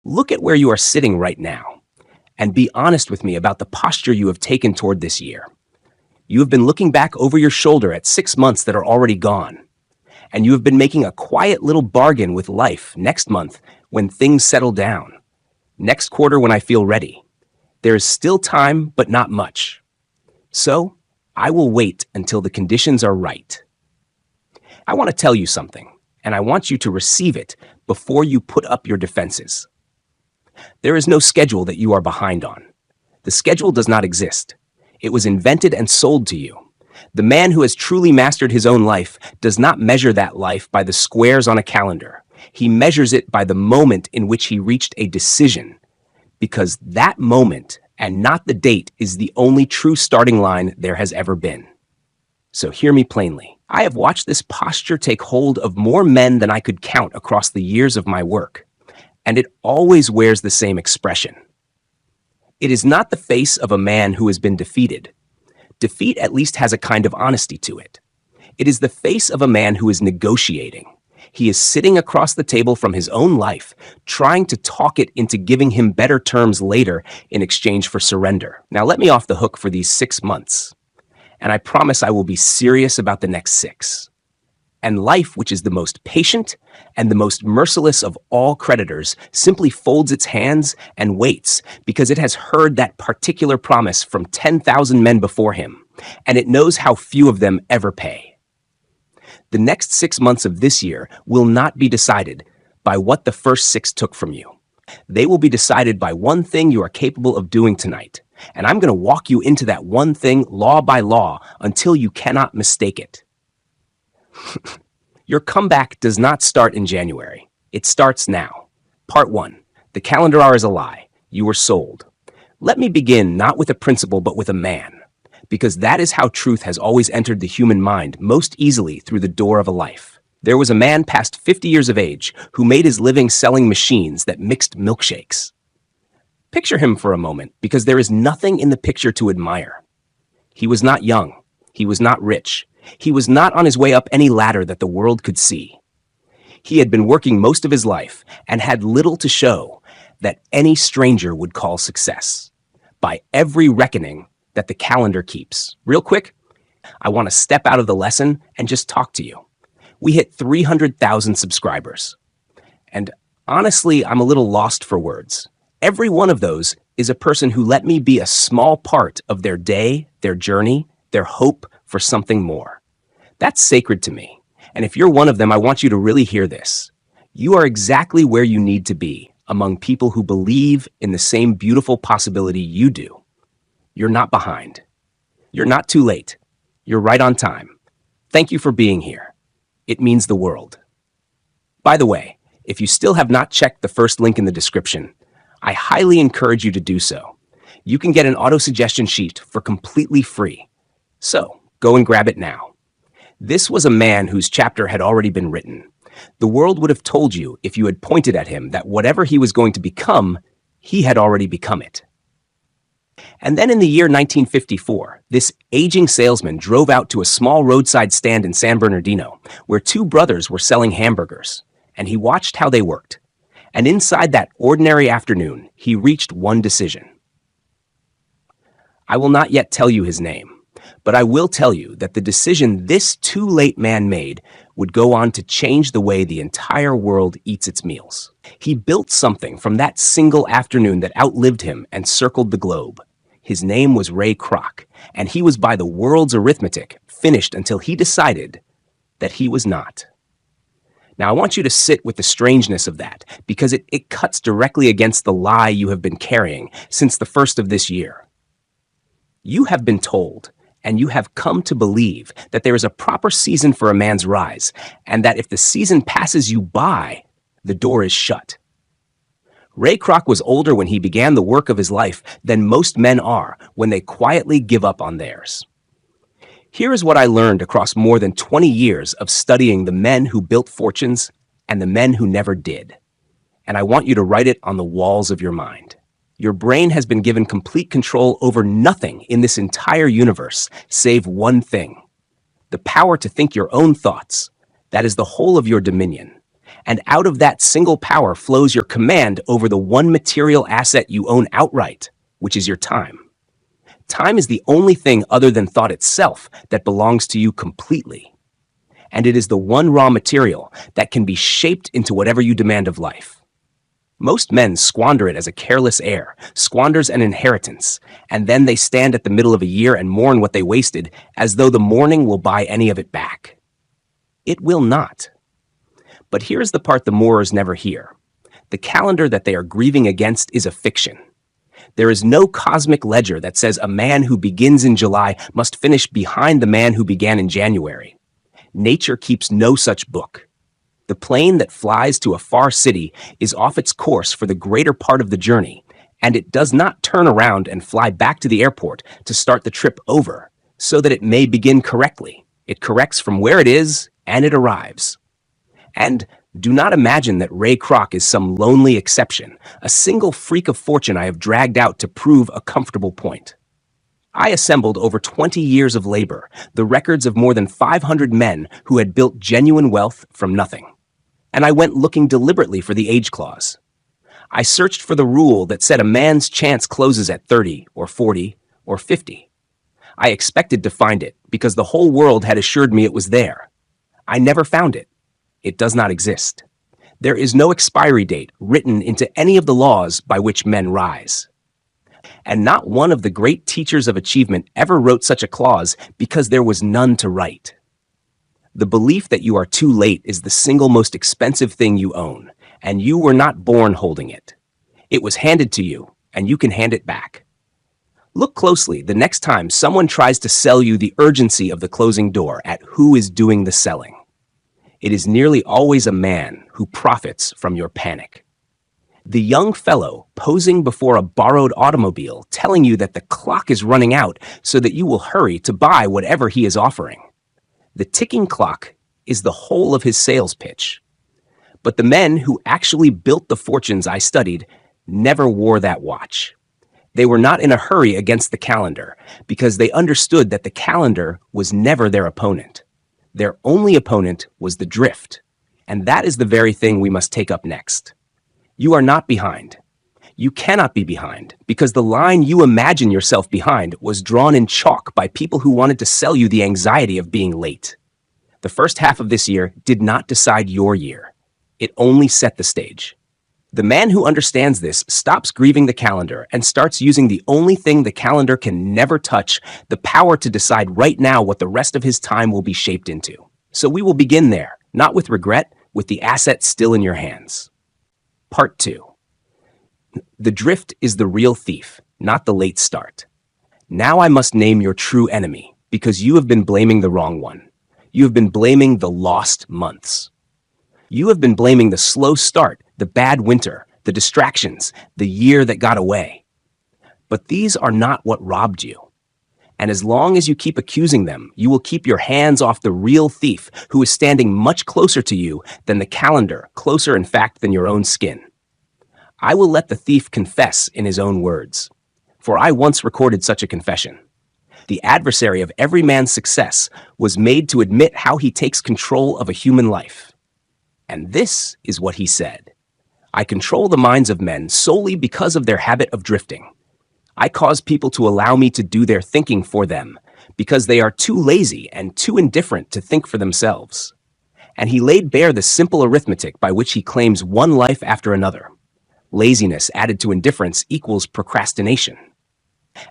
Look at where you are sitting right now and be honest with me about the posture you have taken toward this year. You have been looking back over your shoulder at 6 months that are already gone, and you have been making a quiet little bargain with life next month when things settle down, next quarter when I feel ready. There is still time, but not much. So, I will wait until the conditions are right. I want to tell you something, and I want you to receive it before you put up your defenses. There is no schedule that you are behind on. The schedule does not exist. It was invented and sold to you. The man who has truly mastered his own life does not measure that life by the squares on a calendar. He measures it by the moment in which he reached a decision, because that moment and not the date is the only true starting line there has ever been. So hear me plainly. I have watched this posture take hold of more men than I could count across the years of my work, and it always wears the same expression. It is not the face of a man who has been defeated. Defeat at least has a kind of honesty to it. It is the face of a man who is negotiating. He is sitting across the table from his own life, trying to talk it into giving him better terms later in exchange for surrender. Now let me off the hook for these 6 months, and I promise I will be serious about the next 6. And life, which is the most patient and the most merciless of all creditors, simply folds its hands and waits because it has heard that particular promise from 10,000 men before him, and it knows how few of them ever pay. The next 6 months of this year will not be decided by what the first 6 took from you. They will be decided by one thing you are capable of doing tonight, and I'm going to walk you into that one thing law by law until you cannot mistake it. Your comeback does not start in January. It starts now. Part 1. The calendar hour is a lie. You were sold. Let me begin not with a principle but with a man, because that is how truth has always entered the human mind most easily through the door of a life. There was a man past 50 years of age who made his living selling machines that mixed milkshakes. Picture him for a moment, because there is nothing in the picture to admire. He was not young. He was not rich. He was not on his way up any ladder that the world could see. He had been working most of his life and had little to show that any stranger would call success, by every reckoning that the calendar keeps. Real quick, I want to step out of the lesson and just talk to you. We hit 300,000 subscribers. And honestly, I'm a little lost for words. Every one of those is a person who let me be a small part of their day, their journey, their hope for something more. That's sacred to me. And if you're one of them, I want you to really hear this. You are exactly where you need to be among people who believe in the same beautiful possibility you do. You're not behind. You're not too late. You're right on time. Thank you for being here. It means the world. By the way, if you still have not checked the first link in the description, I highly encourage you to do so. You can get an auto-suggestion sheet for completely free. So, go and grab it now. This was a man whose chapter had already been written. The world would have told you, if you had pointed at him, that whatever he was going to become, he had already become it. And then in the year 1954, this aging salesman drove out to a small roadside stand in San Bernardino, where 2 brothers were selling hamburgers, and he watched how they worked. And inside that ordinary afternoon, he reached one decision. I will not yet tell you his name, but I will tell you that the decision this too late man made would go on to change the way the entire world eats its meals. He built something from that single afternoon that outlived him and circled the globe. His name was Ray Kroc, and he was, by the world's arithmetic, finished until he decided that he was not. Now, I want you to sit with the strangeness of that, because it cuts directly against the lie you have been carrying since the first of this year. You have been told, and you have come to believe, that there is a proper season for a man's rise, and that if the season passes you by, the door is shut. Ray Kroc was older when he began the work of his life than most men are when they quietly give up on theirs. Here is what I learned across more than 20 years of studying the men who built fortunes and the men who never did. And I want you to write it on the walls of your mind. Your brain has been given complete control over nothing in this entire universe save one thing: the power to think your own thoughts. That is the whole of your dominion. And out of that single power flows your command over the one material asset you own outright, which is your time. Time is the only thing other than thought itself that belongs to you completely. And it is the one raw material that can be shaped into whatever you demand of life. Most men squander it as a careless heir squanders an inheritance, and then they stand at the middle of a year and mourn what they wasted as though the mourning will buy any of it back. It will not. But here's the part the mourners never hear. The calendar that they are grieving against is a fiction. There is no cosmic ledger that says a man who begins in July must finish behind the man who began in January. Nature keeps no such book. The plane that flies to a far city is off its course for the greater part of the journey, and it does not turn around and fly back to the airport to start the trip over, so that it may begin correctly. It corrects from where it is, and it arrives. And do not imagine that Ray Kroc is some lonely exception, a single freak of fortune I have dragged out to prove a comfortable point. I assembled over 20 years of labor, the records of more than 500 men who had built genuine wealth from nothing. And I went looking deliberately for the age clause. I searched for the rule that said a man's chance closes at 30 or 40 or 50. I expected to find it because the whole world had assured me it was there. I never found it. It does not exist. There is no expiry date written into any of the laws by which men rise. And not one of the great teachers of achievement ever wrote such a clause because there was none to write. The belief that you are too late is the single most expensive thing you own, and you were not born holding it. It was handed to you, and you can hand it back. Look closely the next time someone tries to sell you the urgency of the closing door at who is doing the selling. It is nearly always a man who profits from your panic. The young fellow posing before a borrowed automobile telling you that the clock is running out so that you will hurry to buy whatever he is offering. The ticking clock is the whole of his sales pitch. But the men who actually built the fortunes I studied never wore that watch. They were not in a hurry against the calendar because they understood that the calendar was never their opponent. Their only opponent was the drift. And that is the very thing we must take up next. You are not behind. You cannot be behind because the line you imagine yourself behind was drawn in chalk by people who wanted to sell you the anxiety of being late. The first half of this year did not decide your year. It only set the stage. The man who understands this stops grieving the calendar and starts using the only thing the calendar can never touch, the power to decide right now what the rest of his time will be shaped into. So we will begin there, not with regret, with the asset still in your hands. Part 2. The drift is the real thief, not the late start. Now I must name your true enemy, because you have been blaming the wrong one. You have been blaming the lost months. You have been blaming the slow start, the bad winter, the distractions, the year that got away. But these are not what robbed you. And as long as you keep accusing them, you will keep your hands off the real thief who is standing much closer to you than the calendar, closer in fact than your own skin. I will let the thief confess in his own words, for I once recorded such a confession. The adversary of every man's success was made to admit how he takes control of a human life. And this is what he said. I control the minds of men solely because of their habit of drifting. I cause people to allow me to do their thinking for them because they are too lazy and too indifferent to think for themselves. And he laid bare the simple arithmetic by which he claims one life after another. Laziness added to indifference equals procrastination.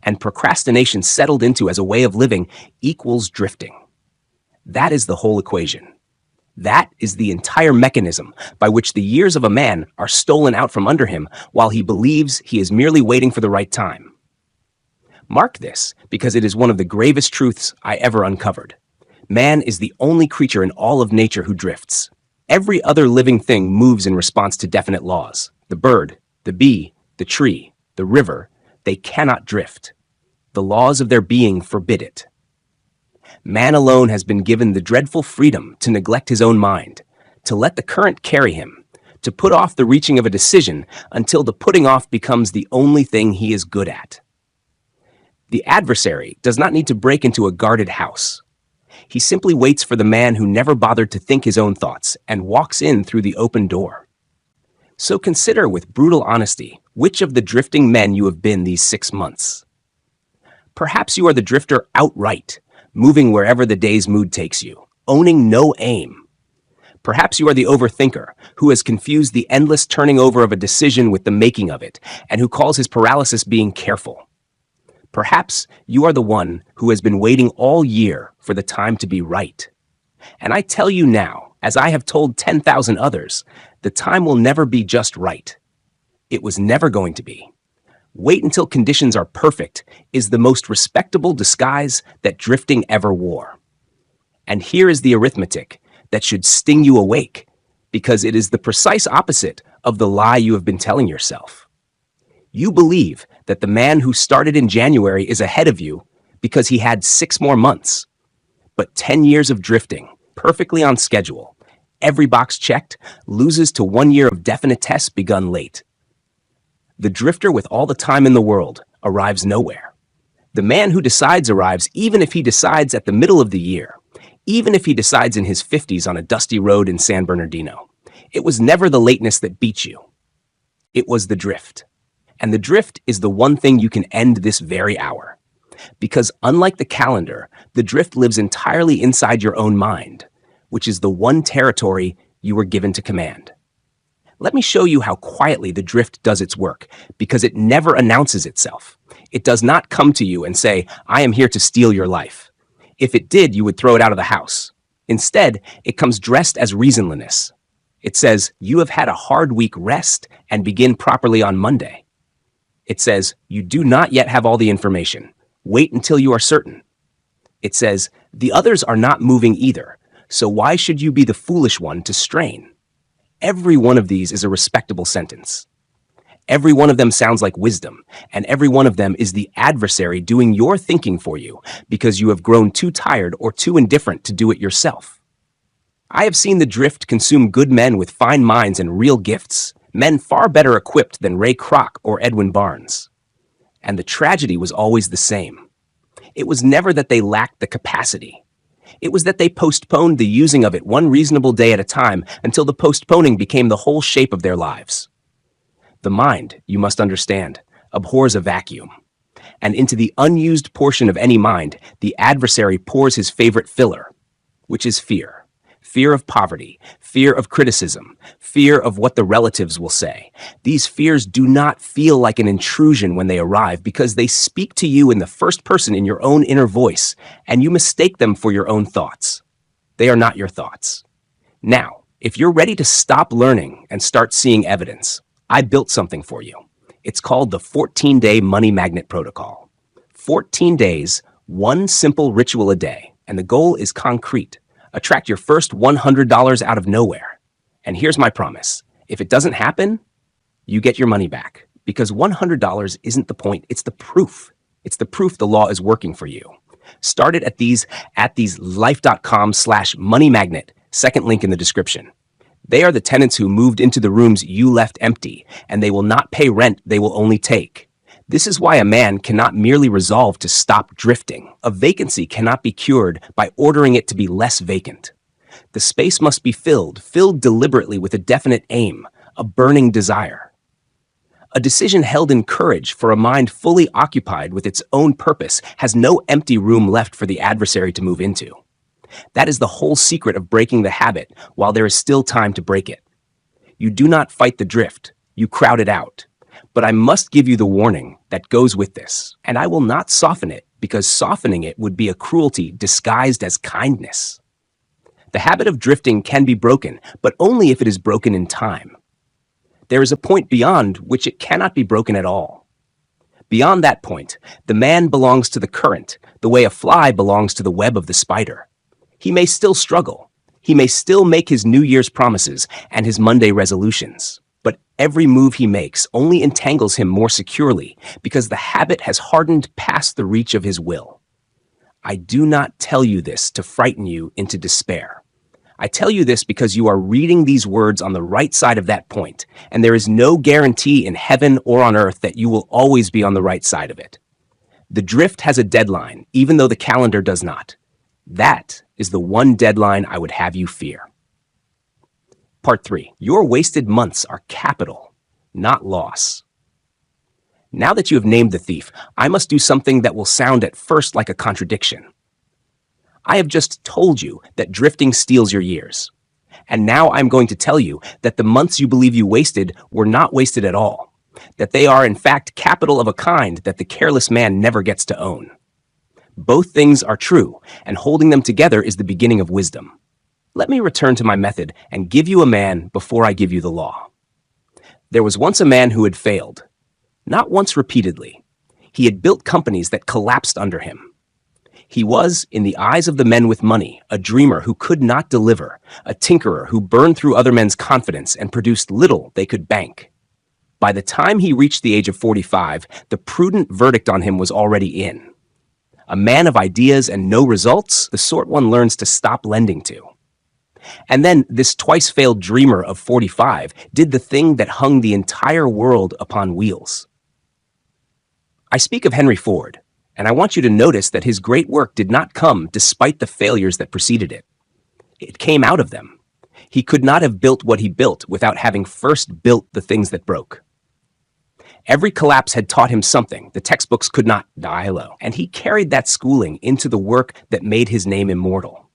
And procrastination settled into as a way of living equals drifting. That is the whole equation. That is the entire mechanism by which the years of a man are stolen out from under him while he believes he is merely waiting for the right time. Mark this, because it is one of the gravest truths I ever uncovered. Man is the only creature in all of nature who drifts. Every other living thing moves in response to definite laws. The bird, the bee, the tree, the river, they cannot drift. The laws of their being forbid it. Man alone has been given the dreadful freedom to neglect his own mind, to let the current carry him, to put off the reaching of a decision until the putting off becomes the only thing he is good at. The adversary does not need to break into a guarded house. He simply waits for the man who never bothered to think his own thoughts and walks in through the open door. So consider with brutal honesty which of the drifting men you have been these 6 months. Perhaps you are the drifter outright, moving wherever the day's mood takes you, owning no aim. Perhaps you are the overthinker who has confused the endless turning over of a decision with the making of it, and who calls his paralysis being careful. Perhaps you are the one who has been waiting all year for the time to be right. And I tell you now, as I have told 10,000 others, the time will never be just right. It was never going to be. Wait until conditions are perfect is the most respectable disguise that drifting ever wore. And here is the arithmetic that should sting you awake, because it is the precise opposite of the lie you have been telling yourself. You believe that the man who started in January is ahead of you because he had 6 more months. But 10 years of drifting, perfectly on schedule, every box checked, loses to 1 year of definite tests begun late. The drifter with all the time in the world arrives nowhere. The man who decides arrives even if he decides at the middle of the year, even if he decides in his 50s on a dusty road in San Bernardino. It was never the lateness that beat you. It was the drift. And the drift is the one thing you can end this very hour. Because unlike the calendar, the drift lives entirely inside your own mind, which is the one territory you were given to command. Let me show you how quietly the drift does its work, because it never announces itself. It does not come to you and say, "I am here to steal your life." If it did, you would throw it out of the house. Instead, it comes dressed as reasonliness. It says, "You have had a hard week, rest and begin properly on Monday." It says, "You do not yet have all the information. Wait until you are certain." It says, "The others are not moving either, so why should you be the foolish one to strain?" Every one of these is a respectable sentence. Every one of them sounds like wisdom, and every one of them is the adversary doing your thinking for you because you have grown too tired or too indifferent to do it yourself. I have seen the drift consume good men with fine minds and real gifts, men far better equipped than Ray Kroc or Edwin Barnes. And the tragedy was always the same. It was never that they lacked the capacity. It was that they postponed the using of it one reasonable day at a time until the postponing became the whole shape of their lives. The mind, you must understand, abhors a vacuum. And into the unused portion of any mind, the adversary pours his favorite filler, which is fear. Fear of poverty, fear of criticism, fear of what the relatives will say. These fears do not feel like an intrusion when they arrive because they speak to you in the first person in your own inner voice, and you mistake them for your own thoughts. They are not your thoughts. Now, if you're ready to stop learning and start seeing evidence, I built something for you. It's called the 14-Day Money Magnet Protocol. 14 days, one simple ritual a day, and the goal is concrete. Attract your first $100 out of nowhere. And here's my promise. If it doesn't happen, you get your money back. Because $100 isn't the point, it's the proof. It's the proof the law is working for you. Start it at these life.com/moneymagnet. Second link in the description. They are the tenants who moved into the rooms you left empty, and they will not pay rent, they will only take. This is why a man cannot merely resolve to stop drifting. A vacancy cannot be cured by ordering it to be less vacant. The space must be filled deliberately with a definite aim, a burning desire. A decision held in courage for a mind fully occupied with its own purpose has no empty room left for the adversary to move into. That is the whole secret of breaking the habit while there is still time to break it. You do not fight the drift, you crowd it out. But I must give you the warning that goes with this, and I will not soften it because softening it would be a cruelty disguised as kindness. The habit of drifting can be broken, but only if it is broken in time. There is a point beyond which it cannot be broken at all. Beyond that point, the man belongs to the current, the way a fly belongs to the web of the spider. He may still struggle. He may still make his New Year's promises and his Monday resolutions. But every move he makes only entangles him more securely because the habit has hardened past the reach of his will. I do not tell you this to frighten you into despair. I tell you this because you are reading these words on the right side of that point, and there is no guarantee in heaven or on earth that you will always be on the right side of it. The drift has a deadline, even though the calendar does not. That is the one deadline I would have you fear. Part 3. Your wasted months are capital, not loss. Now that you have named the thief, I must do something that will sound at first like a contradiction. I have just told you that drifting steals your years. And now I'm going to tell you that the months you believe you wasted were not wasted at all, that they are in fact capital of a kind that the careless man never gets to own. Both things are true, and holding them together is the beginning of wisdom. Let me return to my method and give you a man before I give you the law. There was once a man who had failed. Not once repeatedly. He had built companies that collapsed under him. He was, in the eyes of the men with money, a dreamer who could not deliver, a tinkerer who burned through other men's confidence and produced little they could bank. By the time he reached the age of 45, the prudent verdict on him was already in. A man of ideas and no results, the sort one learns to stop lending to. And then this twice-failed dreamer of 45 did the thing that hung the entire world upon wheels. I speak of Henry Ford, and I want you to notice that his great work did not come despite the failures that preceded it. It came out of them. He could not have built what he built without having first built the things that broke. Every collapse had taught him something the textbooks could not dialogue, and he carried that schooling into the work that made his name immortal.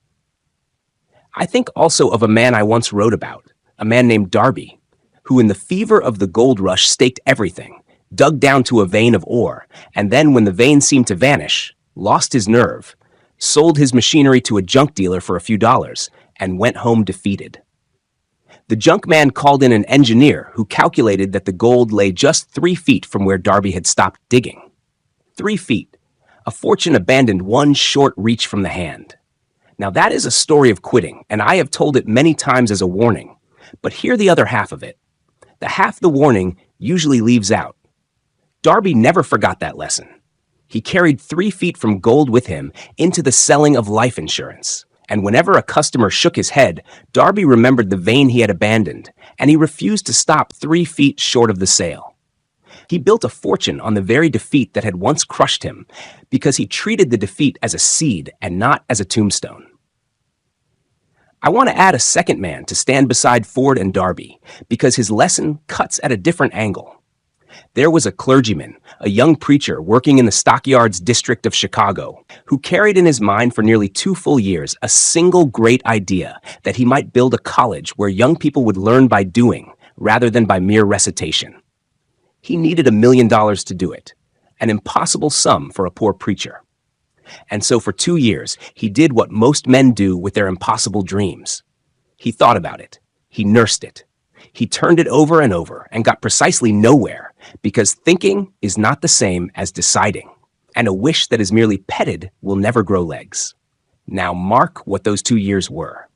I think also of a man I once wrote about, a man named Darby, who in the fever of the gold rush staked everything, dug down to a vein of ore, and then when the vein seemed to vanish, lost his nerve, sold his machinery to a junk dealer for a few dollars, and went home defeated. The junk man called in an engineer who calculated that the gold lay just 3 feet from where Darby had stopped digging. 3 feet. A fortune abandoned one short reach from the hand. Now that is a story of quitting, and I have told it many times as a warning. But hear the other half of it. The half the warning usually leaves out. Darby never forgot that lesson. He carried 3 feet from gold with him into the selling of life insurance. And whenever a customer shook his head, Darby remembered the vein he had abandoned, and he refused to stop 3 feet short of the sale. He built a fortune on the very defeat that had once crushed him, because he treated the defeat as a seed and not as a tombstone. I want to add a second man to stand beside Ford and Darby, because his lesson cuts at a different angle. There was a clergyman, a young preacher working in the Stockyards district of Chicago, who carried in his mind for nearly 2 full years a single great idea that he might build a college where young people would learn by doing rather than by mere recitation. He needed $1 million to do it, an impossible sum for a poor preacher. And so for 2 years, he did what most men do with their impossible dreams. He thought about it. He nursed it. He turned it over and over and got precisely nowhere, because thinking is not the same as deciding, and a wish that is merely petted will never grow legs. Now mark what those 2 years were.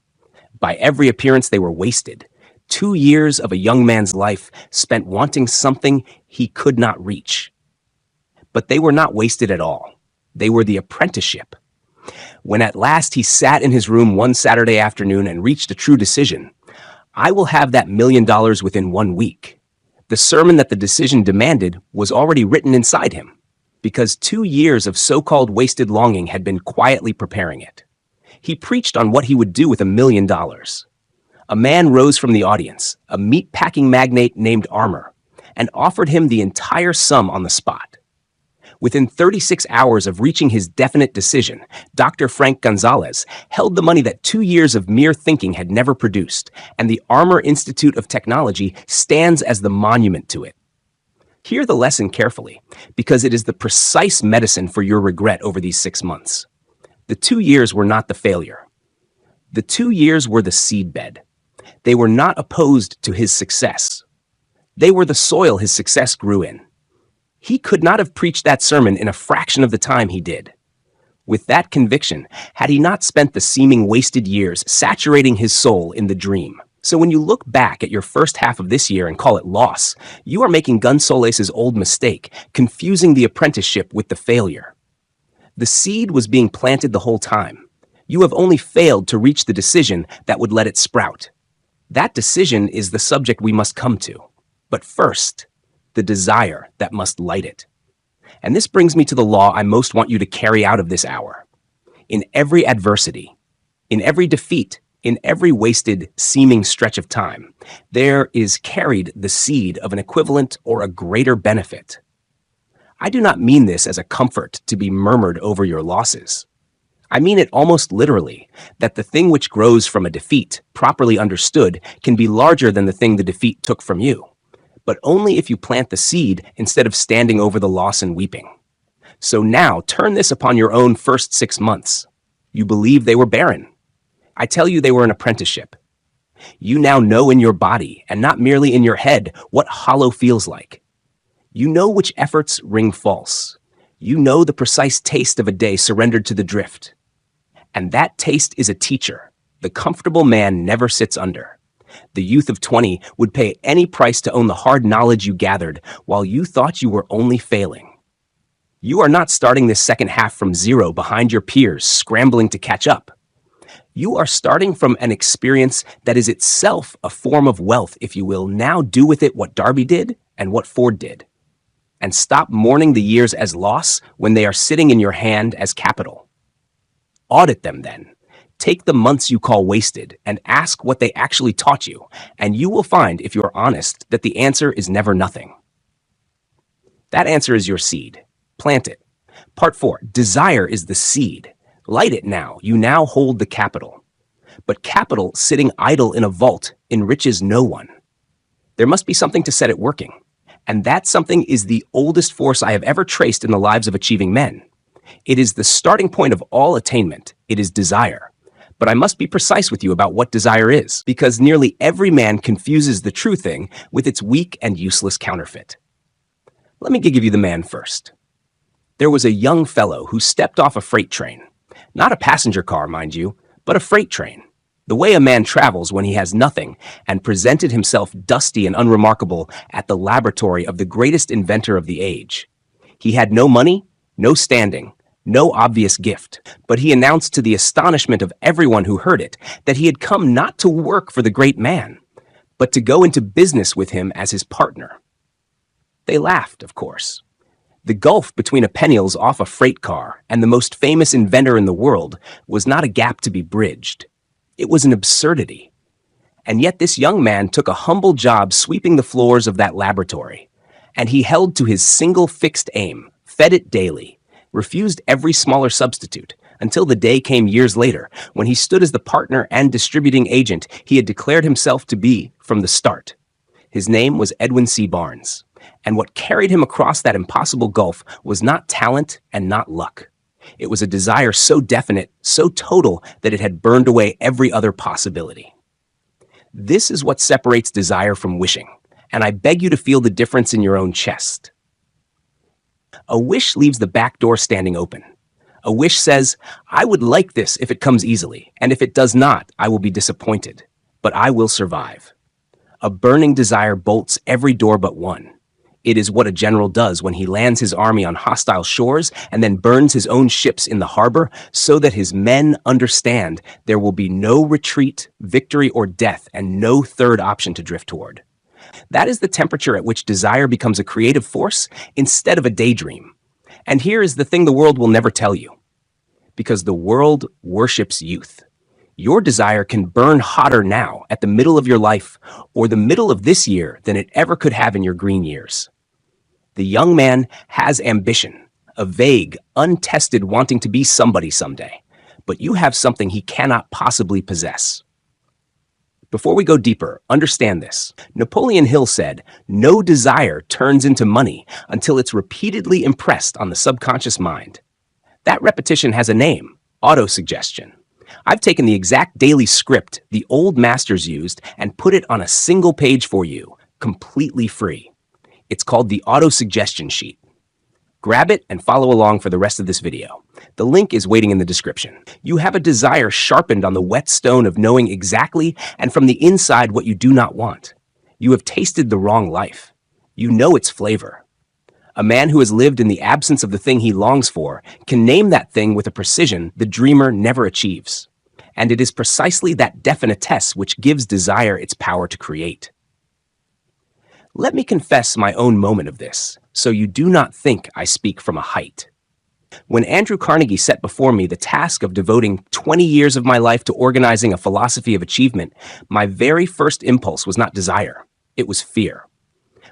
By every appearance, they were wasted. 2 years of a young man's life spent wanting something he could not reach. But they were not wasted at all. They were the apprenticeship. When at last he sat in his room one Saturday afternoon and reached a true decision, I will have that $1 million within 1 week. The sermon that the decision demanded was already written inside him, because 2 years of so-called wasted longing had been quietly preparing it. He preached on what he would do with $1 million. A man rose from the audience, a meat-packing magnate named Armour, and offered him the entire sum on the spot. Within 36 hours of reaching his definite decision, Dr. Frank Gonzalez held the money that 2 years of mere thinking had never produced, and the Armour Institute of Technology stands as the monument to it. Hear the lesson carefully, because it is the precise medicine for your regret over these 6 months. The 2 years were not the failure. The 2 years were the seedbed. They were not opposed to his success. They were the soil his success grew in. He could not have preached that sermon in a fraction of the time he did. With that conviction, had he not spent the seeming wasted years saturating his soul in the dream. So when you look back at your first half of this year and call it loss, you are making Gonzalez's old mistake, confusing the apprenticeship with the failure. The seed was being planted the whole time. You have only failed to reach the decision that would let it sprout. That decision is the subject we must come to. But first, the desire that must light it. And this brings me to the law I most want you to carry out of this hour. In every adversity, In every defeat, in every wasted, seeming stretch of time, there is carried the seed of an equivalent or a greater benefit. I do not mean this as a comfort to be murmured over your losses. I mean it almost literally, that the thing which grows from a defeat, properly understood, can be larger than the thing the defeat took from you, but only if you plant the seed instead of standing over the loss and weeping. So now turn this upon your own first 6 months. You believe they were barren. I tell you they were an apprenticeship. You now know in your body, and not merely in your head, what hollow feels like. You know which efforts ring false. You know the precise taste of a day surrendered to the drift. And that taste is a teacher the comfortable man never sits under. The youth of 20 would pay any price to own the hard knowledge you gathered while you thought you were only failing. You are not starting this second half from zero behind your peers, scrambling to catch up. You are starting from an experience that is itself a form of wealth if you will now do with it what Darby did and what Ford did. And stop mourning the years as loss when they are sitting in your hand as capital. Audit them then. Take the months you call wasted and ask what they actually taught you, and you will find, if you are honest, that the answer is never nothing. That answer is your seed. Plant it. Part 4. Desire is the seed. Light it now. You now hold the capital. But capital sitting idle in a vault enriches no one. There must be something to set it working. And that something is the oldest force I have ever traced in the lives of achieving men. It is the starting point of all attainment. It is desire. But I must be precise with you about what desire is, because nearly every man confuses the true thing with its weak and useless counterfeit. Let me give you the man first. There was a young fellow who stepped off a freight train. Not a passenger car, mind you, but a freight train. The way a man travels when he has nothing, and presented himself dusty and unremarkable at the laboratory of the greatest inventor of the age. He had no money, no standing, no obvious gift, but he announced to the astonishment of everyone who heard it that he had come not to work for the great man, but to go into business with him as his partner. They laughed, of course. The gulf between a Peniels off a freight car and the most famous inventor in the world was not a gap to be bridged. It was an absurdity. And yet this young man took a humble job sweeping the floors of that laboratory, and he held to his single fixed aim, fed it daily, refused every smaller substitute, until the day came years later when he stood as the partner and distributing agent he had declared himself to be from the start. His name was Edwin C. Barnes. And what carried him across that impossible gulf was not talent and not luck. It was a desire so definite, so total, that it had burned away every other possibility. This is what separates desire from wishing, and I beg you to feel the difference in your own chest. A wish leaves the back door standing open. A wish says, I would like this if it comes easily, and if it does not, I will be disappointed, but I will survive. A burning desire bolts every door but one. It is what a general does when he lands his army on hostile shores and then burns his own ships in the harbor so that his men understand there will be no retreat, victory, or death, and no third option to drift toward. That is the temperature at which desire becomes a creative force instead of a daydream. And here is the thing the world will never tell you. Because the world worships youth. Your desire can burn hotter now at the middle of your life or the middle of this year than it ever could have in your green years. The young man has ambition, a vague, untested wanting to be somebody someday, but you have something he cannot possibly possess. Before we go deeper, understand this. Napoleon Hill said, no desire turns into money until it's repeatedly impressed on the subconscious mind. That repetition has a name, autosuggestion. I've taken the exact daily script the old masters used and put it on a single page for you, completely free. It's called the autosuggestion sheet. Grab it and follow along for the rest of this video. The link is waiting in the description. You have a desire sharpened on the whetstone of knowing exactly and from the inside what you do not want. You have tasted the wrong life. You know its flavor. A man who has lived in the absence of the thing he longs for can name that thing with a precision the dreamer never achieves. And it is precisely that definitesse which gives desire its power to create. Let me confess my own moment of this, so you do not think I speak from a height. When Andrew Carnegie set before me the task of devoting 20 years of my life to organizing a philosophy of achievement, my very first impulse was not desire, it was fear.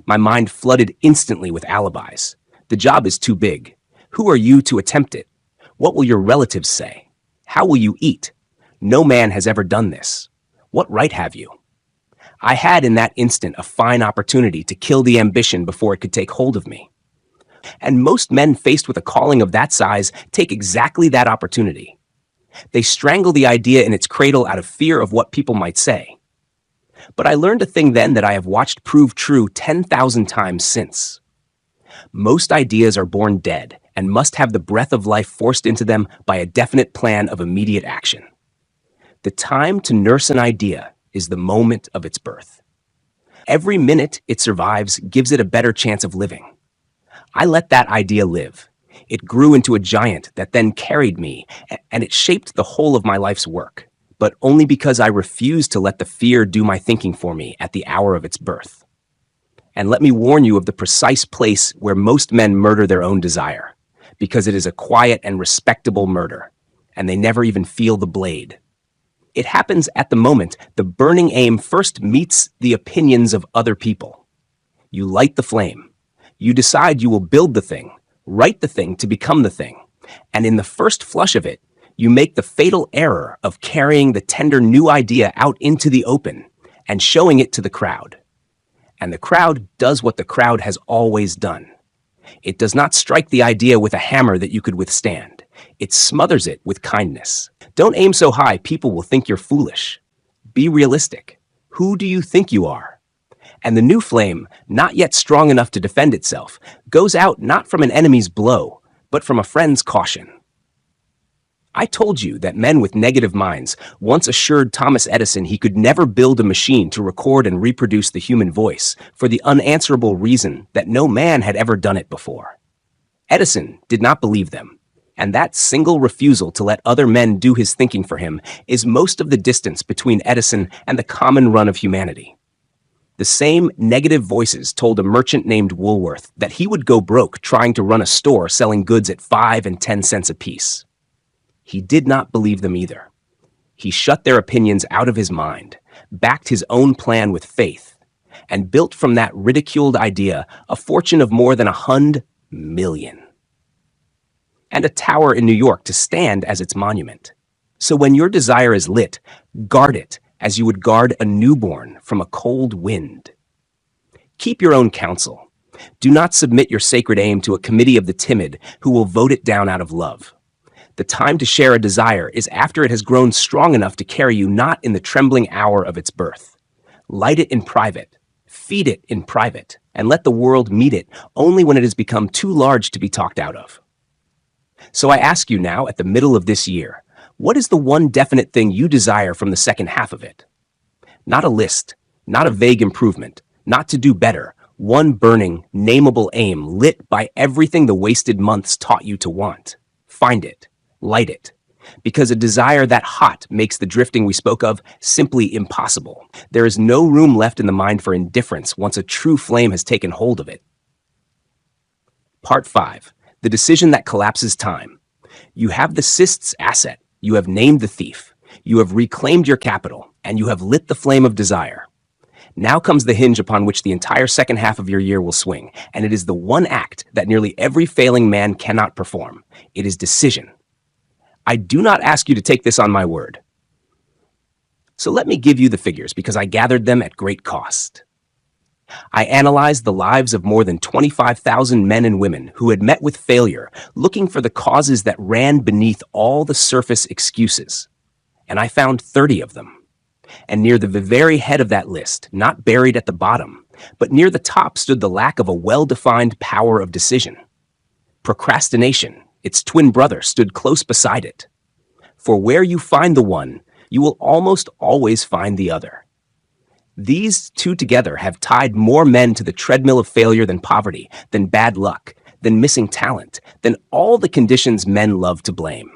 My mind flooded instantly with alibis. The job is too big. Who are you to attempt it? What will your relatives say? How will you eat? No man has ever done this. What right have you? I had in that instant a fine opportunity to kill the ambition before it could take hold of me. And most men faced with a calling of that size take exactly that opportunity. They strangle the idea in its cradle out of fear of what people might say. But I learned a thing then that I have watched prove true 10,000 times since. Most ideas are born dead and must have the breath of life forced into them by a definite plan of immediate action. The time to nurse an idea is the moment of its birth. Every minute it survives gives it a better chance of living. I let that idea live. It grew into a giant that then carried me, and it shaped the whole of my life's work, but only because I refused to let the fear do my thinking for me at the hour of its birth. And let me warn you of the precise place where most men murder their own desire, because it is a quiet and respectable murder, and they never even feel the blade. It happens at the moment the burning aim first meets the opinions of other people. You light the flame. You decide you will build the thing, write the thing to become the thing, and in the first flush of it, you make the fatal error of carrying the tender new idea out into the open and showing it to the crowd. And the crowd does what the crowd has always done. It does not strike the idea with a hammer that you could withstand. It smothers it with kindness. Don't aim so high, people will think you're foolish. Be realistic. Who do you think you are? And the new flame, not yet strong enough to defend itself, goes out not from an enemy's blow, but from a friend's caution. I told you that men with negative minds once assured Thomas Edison he could never build a machine to record and reproduce the human voice for the unanswerable reason that no man had ever done it before. Edison did not believe them, and that single refusal to let other men do his thinking for him is most of the distance between Edison and the common run of humanity. The same negative voices told a merchant named Woolworth that he would go broke trying to run a store selling goods at 5 and 10 cents apiece. He did not believe them either. He shut their opinions out of his mind, backed his own plan with faith, and built from that ridiculed idea a fortune of more than $100 million. And a tower in New York to stand as its monument. So when your desire is lit, guard it as you would guard a newborn from a cold wind. Keep your own counsel. Do not submit your sacred aim to a committee of the timid who will vote it down out of love. The time to share a desire is after it has grown strong enough to carry you not in the trembling hour of its birth. Light it in private, feed it in private, and let the world meet it only when it has become too large to be talked out of. So I ask you now, at the middle of this year, what is the one definite thing you desire from the second half of it? Not a list, not a vague improvement, not to do better, one burning, nameable aim lit by everything the wasted months taught you to want. Find it, light it, because a desire that hot makes the drifting we spoke of simply impossible. There is no room left in the mind for indifference once a true flame has taken hold of it. Part 5. The decision that collapses time. You have the cyst's asset. You have named the thief. You have reclaimed your capital, and you have lit the flame of desire. Now comes the hinge upon which the entire second half of your year will swing, and it is the one act that nearly every failing man cannot perform. It is decision. I do not ask you to take this on my word. So let me give you the figures, because I gathered them at great cost. I analyzed the lives of more than 25,000 men and women who had met with failure, looking for the causes that ran beneath all the surface excuses. And I found 30 of them. And near the very head of that list, not buried at the bottom, but near the top stood the lack of a well-defined power of decision. Procrastination, its twin brother, stood close beside it. For where you find the one, you will almost always find the other. These two together have tied more men to the treadmill of failure than poverty, than bad luck, than missing talent, than all the conditions men love to blame.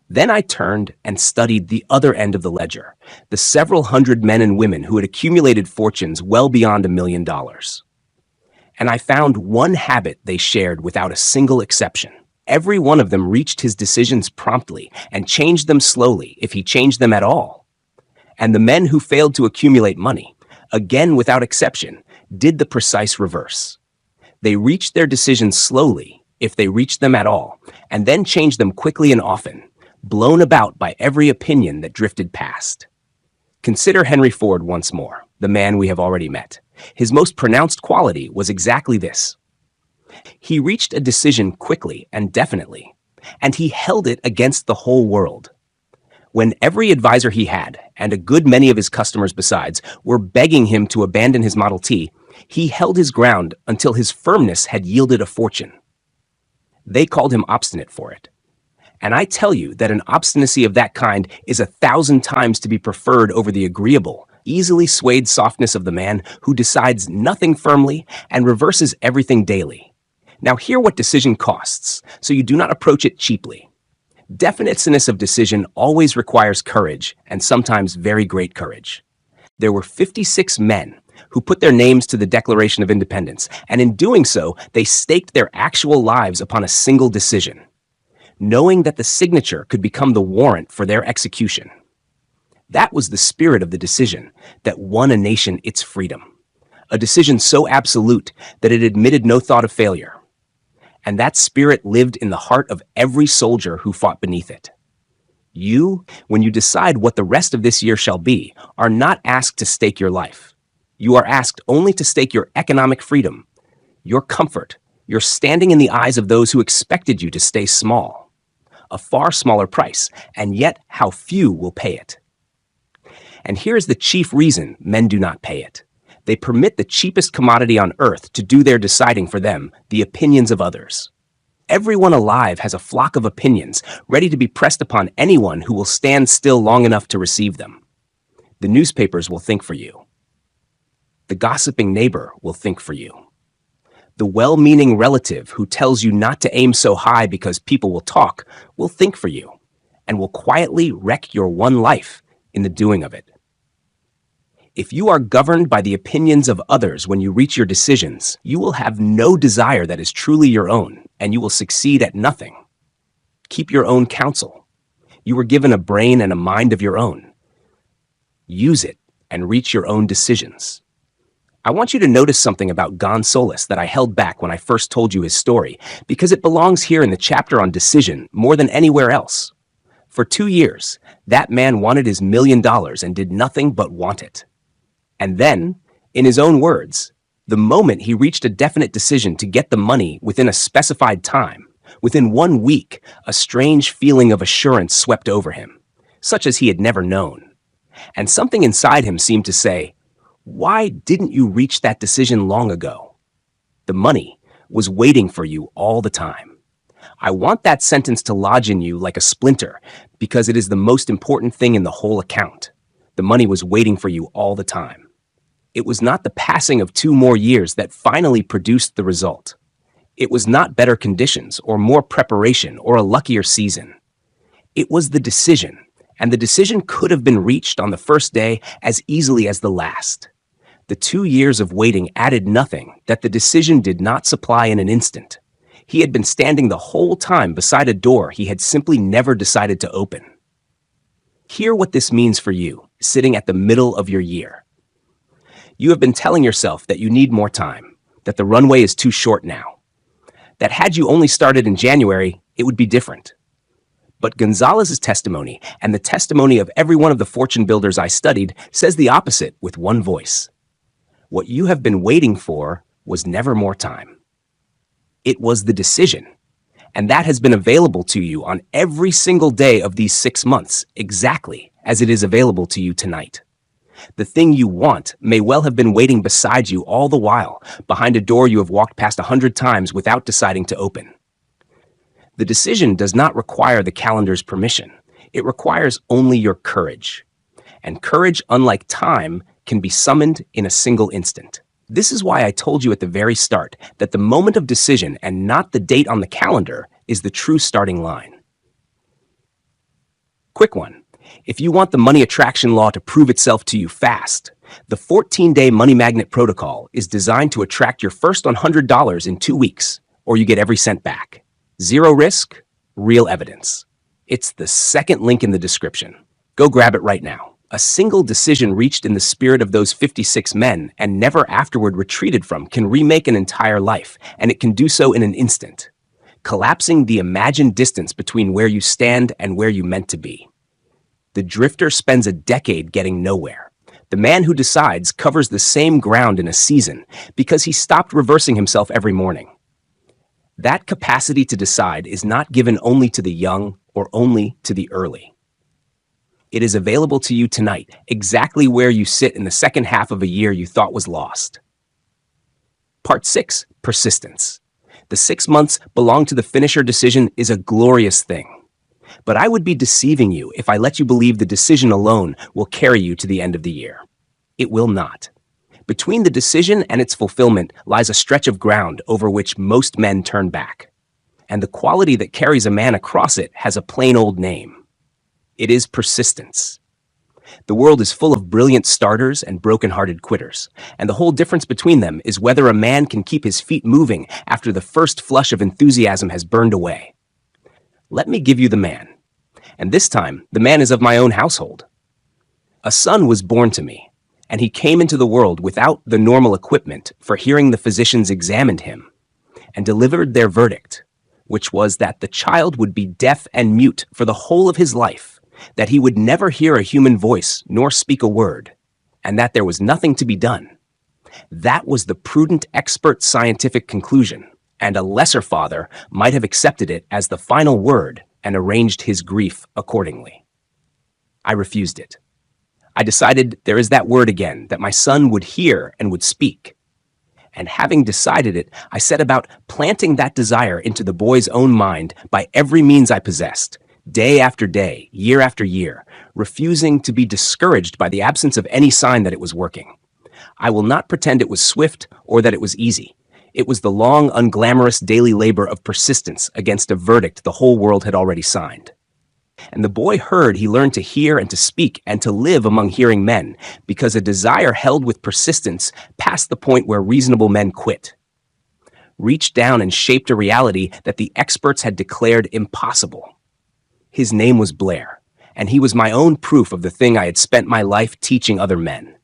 Then I turned and studied the other end of the ledger, the several hundred men and women who had accumulated fortunes well beyond $1 million. And I found one habit they shared without a single exception. Every one of them reached his decisions promptly and changed them slowly, if he changed them at all. And the men who failed to accumulate money, again without exception, did the precise reverse. They reached their decisions slowly, if they reached them at all, and then changed them quickly and often, blown about by every opinion that drifted past. Consider Henry Ford once more, the man we have already met. His most pronounced quality was exactly this. He reached a decision quickly and definitely, and he held it against the whole world. When every advisor he had, and a good many of his customers besides, were begging him to abandon his Model T, he held his ground until his firmness had yielded a fortune. They called him obstinate for it. And I tell you that an obstinacy of that kind is 1,000 times to be preferred over the agreeable, easily swayed softness of the man who decides nothing firmly and reverses everything daily. Now hear what decision costs, so you do not approach it cheaply. Definiteness of decision always requires courage, and sometimes very great courage. There were 56 men who put their names to the Declaration of Independence, and in doing so, they staked their actual lives upon a single decision, knowing that the signature could become the warrant for their execution. That was the spirit of the decision that won a nation its freedom, a decision so absolute that it admitted no thought of failure. And that spirit lived in the heart of every soldier who fought beneath it. You, when you decide what the rest of this year shall be, are not asked to stake your life. You are asked only to stake your economic freedom, your comfort, your standing in the eyes of those who expected you to stay small. A far smaller price, and yet how few will pay it. And here is the chief reason men do not pay it. They permit the cheapest commodity on earth to do their deciding for them, the opinions of others. Everyone alive has a flock of opinions ready to be pressed upon anyone who will stand still long enough to receive them. The newspapers will think for you. The gossiping neighbor will think for you. The well-meaning relative who tells you not to aim so high because people will talk will think for you and will quietly wreck your one life in the doing of it. If you are governed by the opinions of others when you reach your decisions, you will have no desire that is truly your own, and you will succeed at nothing. Keep your own counsel. You were given a brain and a mind of your own. Use it and reach your own decisions. I want you to notice something about Gonzales that I held back when I first told you his story, because it belongs here in the chapter on decision more than anywhere else. For 2 years, that man wanted his $1 million and did nothing but want it. And then, in his own words, the moment he reached a definite decision to get the money within a specified time, within 1 week, a strange feeling of assurance swept over him, such as he had never known. And something inside him seemed to say, "Why didn't you reach that decision long ago?" The money was waiting for you all the time. I want that sentence to lodge in you like a splinter, because it is the most important thing in the whole account. The money was waiting for you all the time. It was not the passing of 2 more years that finally produced the result. It was not better conditions or more preparation or a luckier season. It was the decision, and the decision could have been reached on the first day as easily as the last. The 2 years of waiting added nothing that the decision did not supply in an instant. He had been standing the whole time beside a door he had simply never decided to open. Hear what this means for you, sitting at the middle of your year. You have been telling yourself that you need more time, that the runway is too short now, that had you only started in January, it would be different. But Gonzales's testimony and the testimony of every one of the fortune builders I studied says the opposite with one voice. What you have been waiting for was never more time. It was the decision, and that has been available to you on every single day of these 6 months, exactly as it is available to you tonight. The thing you want may well have been waiting beside you all the while, behind a door you have walked past 100 times without deciding to open. The decision does not require the calendar's permission. It requires only your courage. And courage, unlike time, can be summoned in a single instant. This is why I told you at the very start that the moment of decision and not the date on the calendar is the true starting line. Quick one. If you want the money attraction law to prove itself to you fast, the 14-day money magnet protocol is designed to attract your first $100 in 2 weeks, or you get every cent back. Zero risk, real evidence. It's the second link in the description. Go grab it right now. A single decision reached in the spirit of those 56 men and never afterward retreated from can remake an entire life, and it can do so in an instant, collapsing the imagined distance between where you stand and where you meant to be. The drifter spends a decade getting nowhere. The man who decides covers the same ground in a season because he stopped reversing himself every morning. That capacity to decide is not given only to the young or only to the early. It is available to you tonight, exactly where you sit in the second half of a year you thought was lost. Part 6, persistence. The 6 months belong to the finisher decision is a glorious thing. But I would be deceiving you if I let you believe the decision alone will carry you to the end of the year. It will not. Between the decision and its fulfillment lies a stretch of ground over which most men turn back. And the quality that carries a man across it has a plain old name. It is persistence. The world is full of brilliant starters and broken-hearted quitters, and the whole difference between them is whether a man can keep his feet moving after the first flush of enthusiasm has burned away. Let me give you the man. And this time, the man is of my own household. A son was born to me, and he came into the world without the normal equipment for hearing the physicians examined him and delivered their verdict, which was that the child would be deaf and mute for the whole of his life, that he would never hear a human voice nor speak a word, and that there was nothing to be done. That was the prudent expert scientific conclusion, and a lesser father might have accepted it as the final word and arranged his grief accordingly. I refused it. I decided there is that word again, that my son would hear and would speak. And having decided it, I set about planting that desire into the boy's own mind by every means I possessed, day after day, year after year, refusing to be discouraged by the absence of any sign that it was working. I will not pretend it was swift or that it was easy. It was the long, unglamorous daily labor of persistence against a verdict the whole world had already signed. And the boy heard he learned to hear and to speak and to live among hearing men, because a desire held with persistence past the point where reasonable men quit, reached down and shaped a reality that the experts had declared impossible. His name was Blair, and he was my own proof of the thing I had spent my life teaching other men.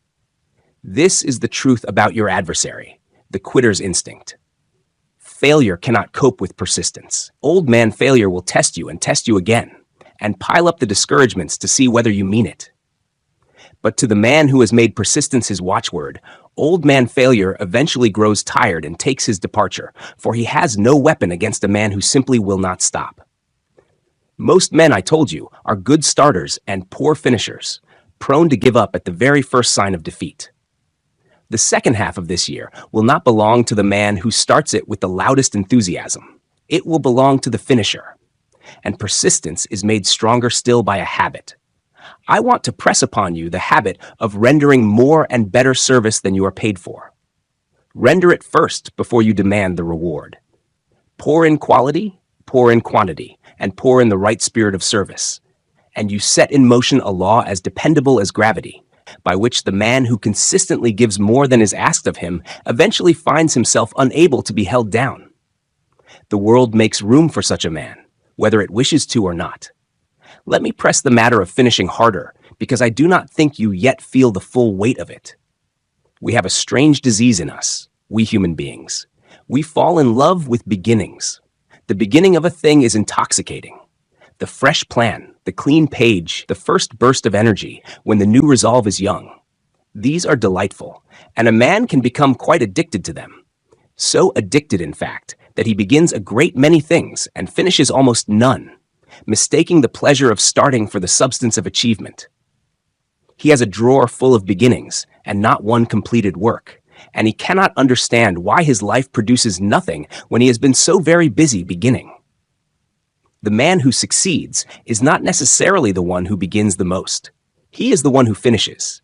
This is the truth about your adversary, the quitter's instinct. Failure cannot cope with persistence. Old man failure will test you and test you again, and pile up the discouragements to see whether you mean it. But to the man who has made persistence his watchword, old man failure eventually grows tired and takes his departure, for he has no weapon against a man who simply will not stop. Most men, I told you, are good starters and poor finishers, prone to give up at the very first sign of defeat. The second half of this year will not belong to the man who starts it with the loudest enthusiasm. It will belong to the finisher. And persistence is made stronger still by a habit. I want to press upon you the habit of rendering more and better service than you are paid for. Render it first before you demand the reward. Pour in quality, pour in quantity, and pour in the right spirit of service. And you set in motion a law as dependable as gravity, by which the man who consistently gives more than is asked of him eventually finds himself unable to be held down. The world makes room for such a man, whether it wishes to or not. Let me press the matter of finishing harder, because I do not think you yet feel the full weight of it. We have a strange disease in us, we human beings. We fall in love with beginnings. The beginning of a thing is intoxicating. The fresh plan, the clean page, the first burst of energy, when the new resolve is young. These are delightful, and a man can become quite addicted to them. So addicted, in fact, that he begins a great many things and finishes almost none, mistaking the pleasure of starting for the substance of achievement. He has a drawer full of beginnings and not one completed work, and he cannot understand why his life produces nothing when he has been so very busy beginning. The man who succeeds is not necessarily the one who begins the most. He is the one who finishes.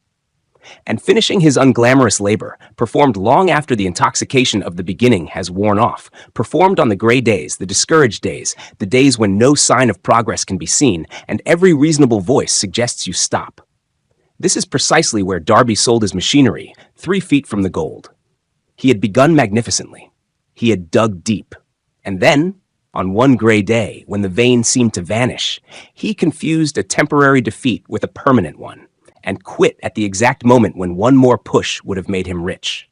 And finishing his unglamorous labor, performed long after the intoxication of the beginning has worn off, performed on the gray days, the discouraged days, the days when no sign of progress can be seen, and every reasonable voice suggests you stop. This is precisely where Darby sold his machinery, 3 feet from the gold. He had begun magnificently. He had dug deep. And then, On one gray day, when the vein seemed to vanish, he confused a temporary defeat with a permanent one, and quit at the exact moment when one more push would have made him rich.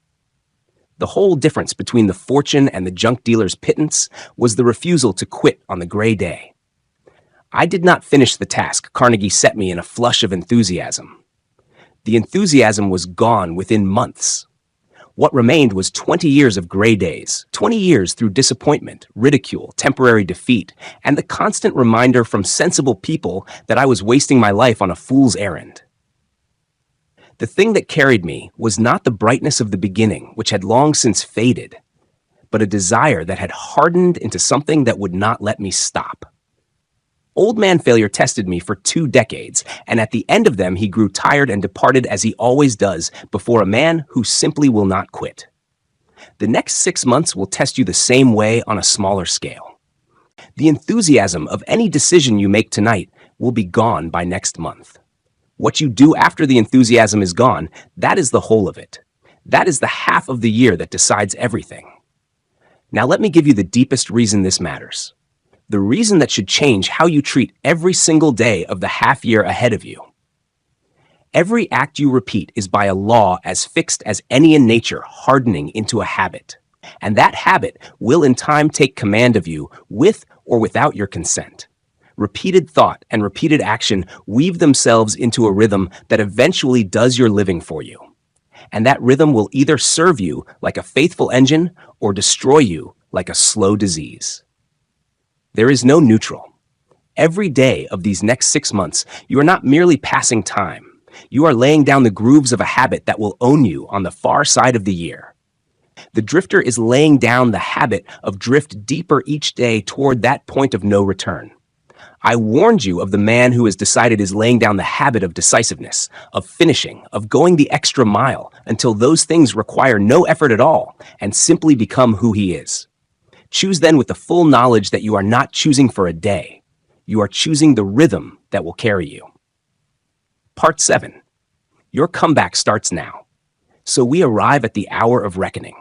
The whole difference between the fortune and the junk dealer's pittance was the refusal to quit on the gray day. I did not finish the task Carnegie set me in a flush of enthusiasm. The enthusiasm was gone within months. What remained was 20 years of gray days, 20 years through disappointment, ridicule, temporary defeat, and the constant reminder from sensible people that I was wasting my life on a fool's errand. The thing that carried me was not the brightness of the beginning, which had long since faded, but a desire that had hardened into something that would not let me stop. Old man failure tested me for 2 decades, and at the end of them he grew tired and departed as he always does before a man who simply will not quit. The next 6 months will test you the same way on a smaller scale. The enthusiasm of any decision you make tonight will be gone by next month. What you do after the enthusiasm is gone, that is the whole of it. That is the half of the year that decides everything. Now let me give you the deepest reason this matters. The reason that should change how you treat every single day of the half year ahead of you. Every act you repeat is by a law as fixed as any in nature, hardening into a habit. And that habit will in time take command of you with or without your consent. Repeated thought and repeated action weave themselves into a rhythm that eventually does your living for you. And that rhythm will either serve you like a faithful engine or destroy you like a slow disease. There is no neutral. Every day of these next 6 months, you are not merely passing time. You are laying down the grooves of a habit that will own you on the far side of the year. The drifter is laying down the habit of drift deeper each day toward that point of no return. I warned you of the man who has decided is laying down the habit of decisiveness, of finishing, of going the extra mile until those things require no effort at all and simply become who he is. Choose then with the full knowledge that you are not choosing for a day. You are choosing the rhythm that will carry you. Part 7. Your comeback starts now. So we arrive at the hour of reckoning.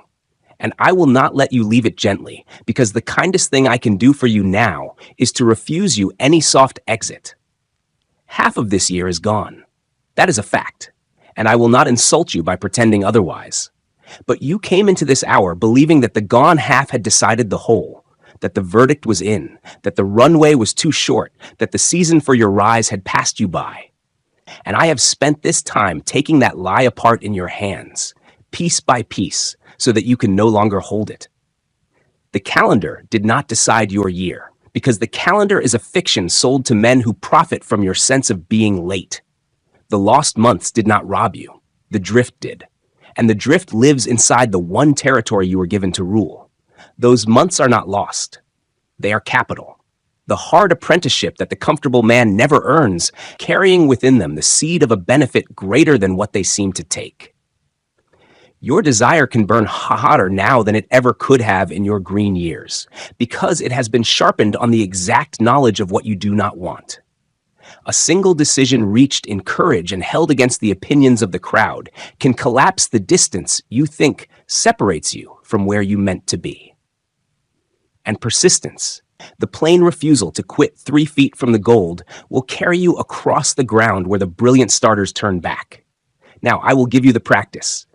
And I will not let you leave it gently, because the kindest thing I can do for you now is to refuse you any soft exit. Half of this year is gone. That is a fact, and I will not insult you by pretending otherwise. But you came into this hour believing that the gone half had decided the whole, that the verdict was in, that the runway was too short, that the season for your rise had passed you by. And I have spent this time taking that lie apart in your hands, piece by piece, so that you can no longer hold it. The calendar did not decide your year, because the calendar is a fiction sold to men who profit from your sense of being late. The lost months did not rob you. The drift did. And the drift lives inside the one territory you were given to rule. Those months are not lost. They are capital. The hard apprenticeship that the comfortable man never earns, carrying within them the seed of a benefit greater than what they seem to take. Your desire can burn hotter now than it ever could have in your green years, because it has been sharpened on the exact knowledge of what you do not want. A single decision reached in courage and held against the opinions of the crowd can collapse the distance you think separates you from where you meant to be. And persistence, the plain refusal to quit 3 feet from the gold, will carry you across the ground where the brilliant starters turn back. Now, I will give you the practice,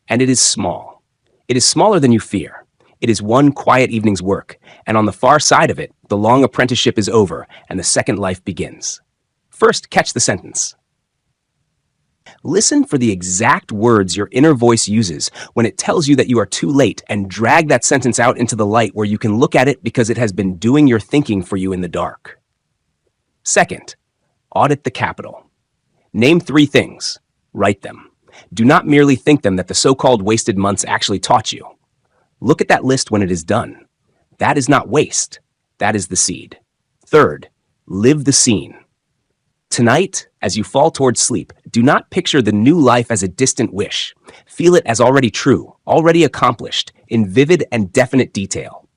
and it is small. It is smaller than you fear. It is one quiet evening's work, and on the far side of it, the long apprenticeship is over and the second life begins. First, catch the sentence. Listen for the exact words your inner voice uses when it tells you that you are too late, and drag that sentence out into the light where you can look at it because it has been doing your thinking for you in the dark. Second, audit the capital. Name 3 things. Write them. Do not merely think them that the so-called wasted months actually taught you. Look at that list when it is done. That is not waste. That is the seed. Third, live the scene. Tonight, as you fall towards sleep, do not picture the new life as a distant wish. Feel it as already true, already accomplished, in vivid and definite detail.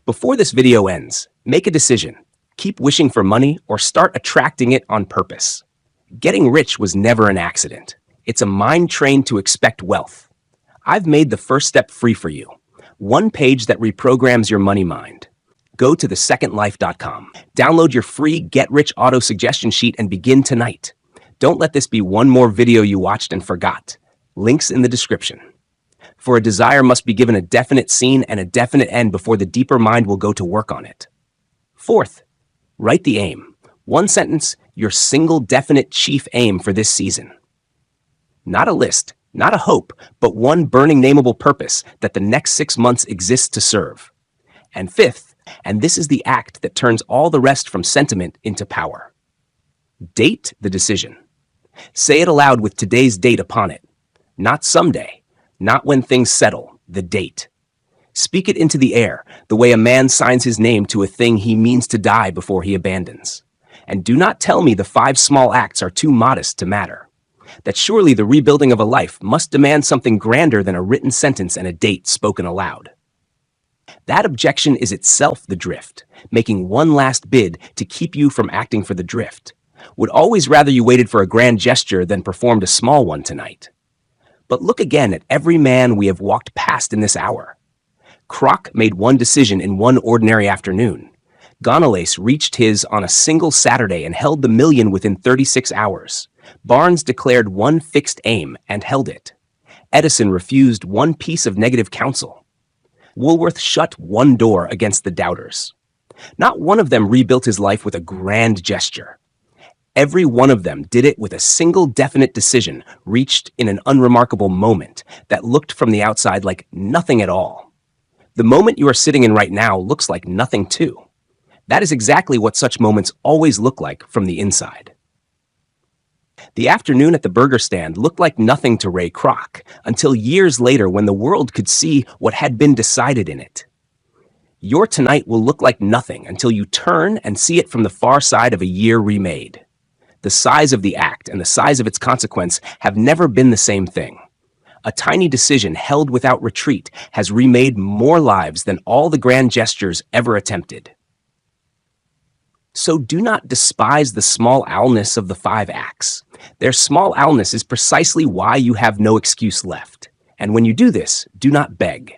Before this video ends, make a decision. Keep wishing for money or start attracting it on purpose. Getting rich was never an accident. It's a mind trained to expect wealth. I've made the first step free for you. 1 page that reprograms your money mind. Go to thesecondlife.com. Download your free Get Rich Auto Suggestion Sheet and begin tonight. Don't let this be one more video you watched and forgot. Links in the description. For a desire must be given a definite scene and a definite end before the deeper mind will go to work on it. Fourth, write the aim. One sentence, your single definite chief aim for this season. Not a list, not a hope, but one burning nameable purpose that the next 6 months exists to serve. And fifth, and this is the act that turns all the rest from sentiment into power. Date the decision. Say it aloud with today's date upon it. Not someday, not when things settle, the date. Speak it into the air, the way a man signs his name to a thing he means to die before he abandons. And do not tell me the 5 small acts are too modest to matter. That surely the rebuilding of a life must demand something grander than a written sentence and a date spoken aloud. That objection is itself the drift, making one last bid to keep you from acting for the drift. Would always rather you waited for a grand gesture than performed a small one tonight. But look again at every man we have walked past in this hour. Kroc made one decision in one ordinary afternoon. Gonzalez reached his on a single Saturday and held the million within 36 hours. Barnes declared one fixed aim and held it. Edison refused one piece of negative counsel. Woolworth shut one door against the doubters. Not one of them rebuilt his life with a grand gesture. Every one of them did it with a single definite decision reached in an unremarkable moment that looked from the outside like nothing at all. The moment you are sitting in right now looks like nothing too. That is exactly what such moments always look like from the inside. The afternoon at the burger stand looked like nothing to Ray Kroc until years later when the world could see what had been decided in it. Your tonight will look like nothing until you turn and see it from the far side of a year remade. The size of the act and the size of its consequence have never been the same thing. A tiny decision held without retreat has remade more lives than all the grand gestures ever attempted. So do not despise the small owlness of the 5 acts. Their small owlness is precisely why you have no excuse left. And when you do this, do not beg.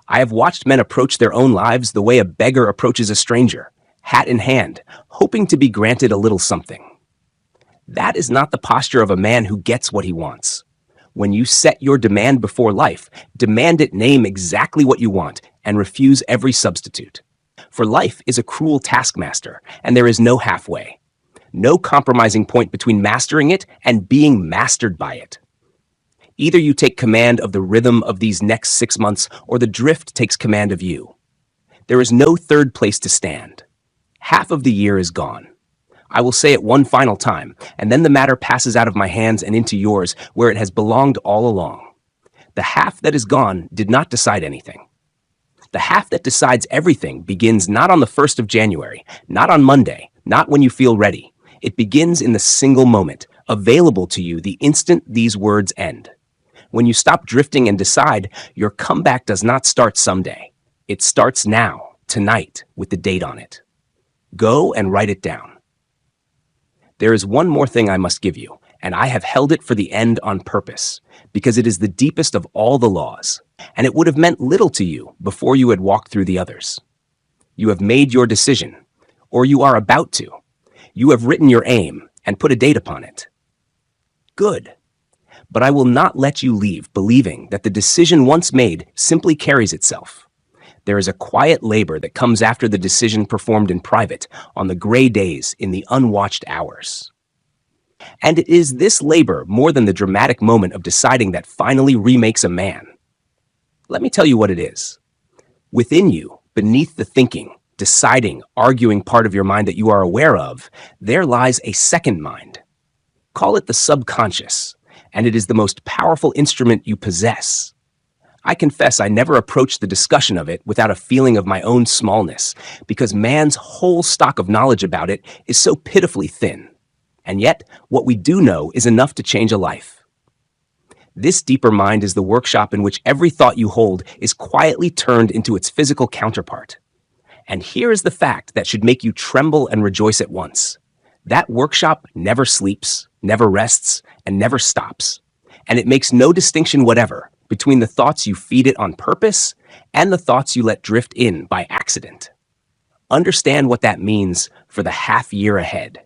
I have watched men approach their own lives the way a beggar approaches a stranger, hat in hand, hoping to be granted a little something. That is not the posture of a man who gets what he wants. When you set your demand before life, demand it name exactly what you want and refuse every substitute. For life is a cruel taskmaster, and there is no halfway. No compromising point between mastering it and being mastered by it. Either you take command of the rhythm of these next 6 months, or the drift takes command of you. There is no third place to stand. Half of the year is gone. I will say it one final time, and then the matter passes out of my hands and into yours, where it has belonged all along. The half that is gone did not decide anything. The half that decides everything begins not on the 1st of January, not on Monday, not when you feel ready. It begins in the single moment, available to you the instant these words end. When you stop drifting and decide, your comeback does not start someday. It starts now, tonight, with the date on it. Go and write it down. There is one more thing I must give you, and I have held it for the end on purpose, because it is the deepest of all the laws, and it would have meant little to you before you had walked through the others. You have made your decision, or you are about to. You have written your aim and put a date upon it. Good. But I will not let you leave believing that the decision once made simply carries itself. There is a quiet labor that comes after the decision performed in private, on the gray days, in the unwatched hours. And it is this labor, more than the dramatic moment of deciding, that finally remakes a man. Let me tell you what it is. Within you, beneath the thinking, deciding, arguing part of your mind that you are aware of, there lies a second mind. Call it the subconscious, and it is the most powerful instrument you possess. I confess I never approached the discussion of it without a feeling of my own smallness, because man's whole stock of knowledge about it is so pitifully thin. And yet, what we do know is enough to change a life. This deeper mind is the workshop in which every thought you hold is quietly turned into its physical counterpart. And here is the fact that should make you tremble and rejoice at once. That workshop never sleeps, never rests, and never stops. And it makes no distinction whatever between the thoughts you feed it on purpose and the thoughts you let drift in by accident. Understand what that means for the half year ahead.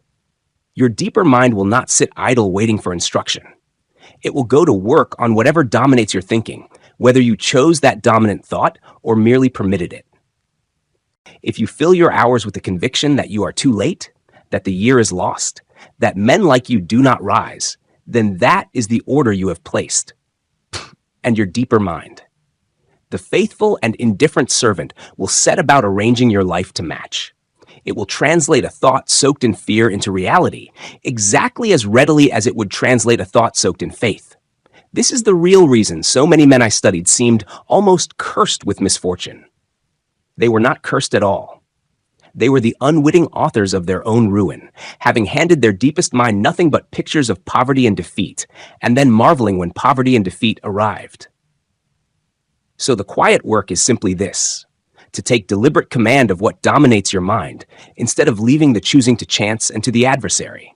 Your deeper mind will not sit idle waiting for instruction. It will go to work on whatever dominates your thinking, whether you chose that dominant thought or merely permitted it. If you fill your hours with the conviction that you are too late, that the year is lost, that men like you do not rise, then that is the order you have placed. And your deeper mind. The faithful and indifferent servant will set about arranging your life to match. It will translate a thought soaked in fear into reality exactly as readily as it would translate a thought soaked in faith. This is the real reason so many men I studied seemed almost cursed with misfortune. They were not cursed at all. They were the unwitting authors of their own ruin, having handed their deepest mind nothing but pictures of poverty and defeat, and then marveling when poverty and defeat arrived. So the quiet work is simply this: to take deliberate command of what dominates your mind, instead of leaving the choosing to chance and to the adversary.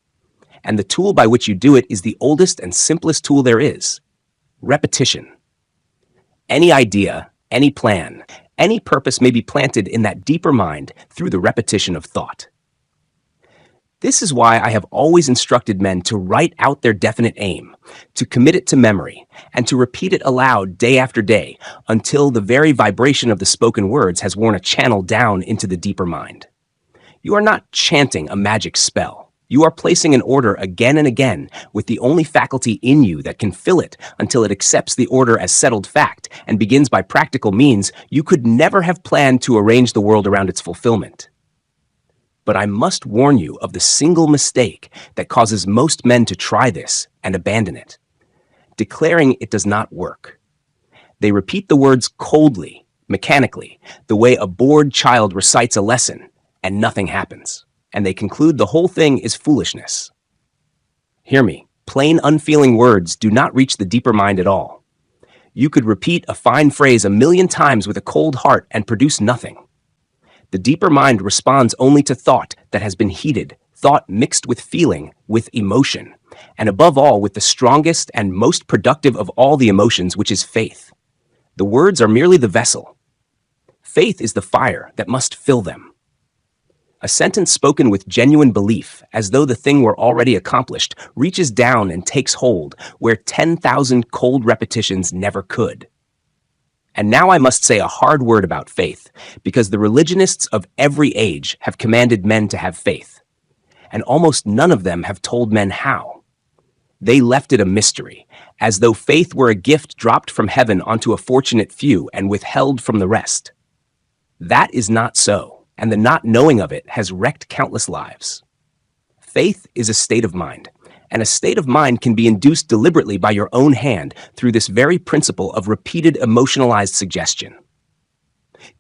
And the tool by which you do it is the oldest and simplest tool there is: repetition. Any idea, any plan, any purpose may be planted in that deeper mind through the repetition of thought. This is why I have always instructed men to write out their definite aim, to commit it to memory, and to repeat it aloud day after day until the very vibration of the spoken words has worn a channel down into the deeper mind. You are not chanting a magic spell. You are placing an order again and again with the only faculty in you that can fill it until it accepts the order as settled fact and begins by practical means you could never have planned to arrange the world around its fulfillment. But I must warn you of the single mistake that causes most men to try this and abandon it, declaring it does not work. They repeat the words coldly, mechanically, the way a bored child recites a lesson, and nothing happens. And they conclude the whole thing is foolishness. Hear me, plain, unfeeling words do not reach the deeper mind at all. You could repeat a fine phrase 1,000,000 times with a cold heart and produce nothing. The deeper mind responds only to thought that has been heated, thought mixed with feeling, with emotion, and above all with the strongest and most productive of all the emotions, which is faith. The words are merely the vessel. Faith is the fire that must fill them. A sentence spoken with genuine belief, as though the thing were already accomplished, reaches down and takes hold where 10,000 cold repetitions never could. And now I must say a hard word about faith, because the religionists of every age have commanded men to have faith, and almost none of them have told men how. They left it a mystery, as though faith were a gift dropped from heaven onto a fortunate few and withheld from the rest. That is not so. And the not knowing of it has wrecked countless lives. Faith is a state of mind, and a state of mind can be induced deliberately by your own hand through this very principle of repeated emotionalized suggestion.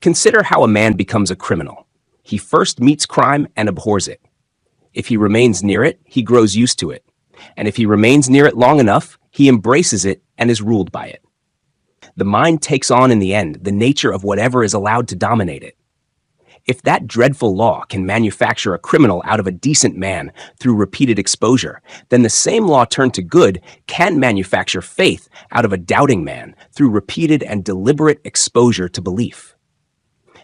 Consider how a man becomes a criminal. He first meets crime and abhors it. If he remains near it, he grows used to it. And if he remains near it long enough, he embraces it and is ruled by it. The mind takes on in the end the nature of whatever is allowed to dominate it. If that dreadful law can manufacture a criminal out of a decent man through repeated exposure, then the same law turned to good can manufacture faith out of a doubting man through repeated and deliberate exposure to belief.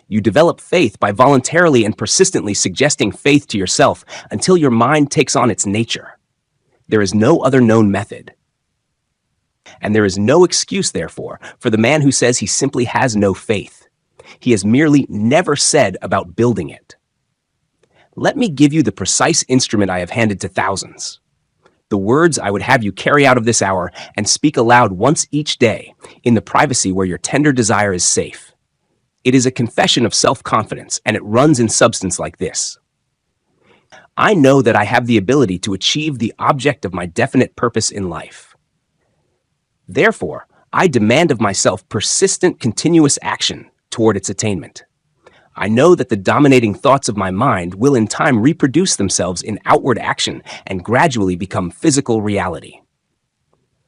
You develop faith by voluntarily and persistently suggesting faith to yourself until your mind takes on its nature. There is no other known method. And there is no excuse, therefore, for the man who says he simply has no faith. He has merely never said about building it. Let me give you the precise instrument I have handed to thousands. The words I would have you carry out of this hour and speak aloud once each day in the privacy where your tender desire is safe. It is a confession of self-confidence, and it runs in substance like this. I know that I have the ability to achieve the object of my definite purpose in life. Therefore, I demand of myself persistent, continuous action toward its attainment. I know that the dominating thoughts of my mind will in time reproduce themselves in outward action and gradually become physical reality.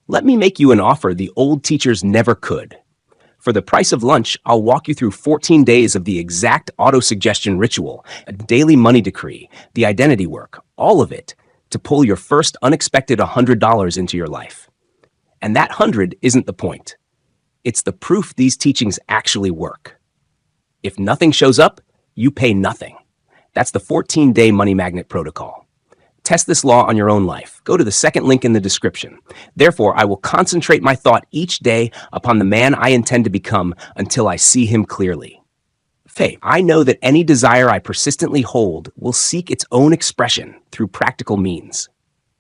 Let me make you an offer the old teachers never could. For the price of lunch, I'll walk you through 14 days of the exact autosuggestion ritual, a daily money decree, the identity work, all of it, to pull your first unexpected $100 into your life. And that 100 isn't the point. It's the proof these teachings actually work. If nothing shows up, you pay nothing. That's the 14-day money magnet protocol. Test this law on your own life. Go to the second link in the description. Therefore, I will concentrate my thought each day upon the man I intend to become until I see him clearly. Faith. I know that any desire I persistently hold will seek its own expression through practical means.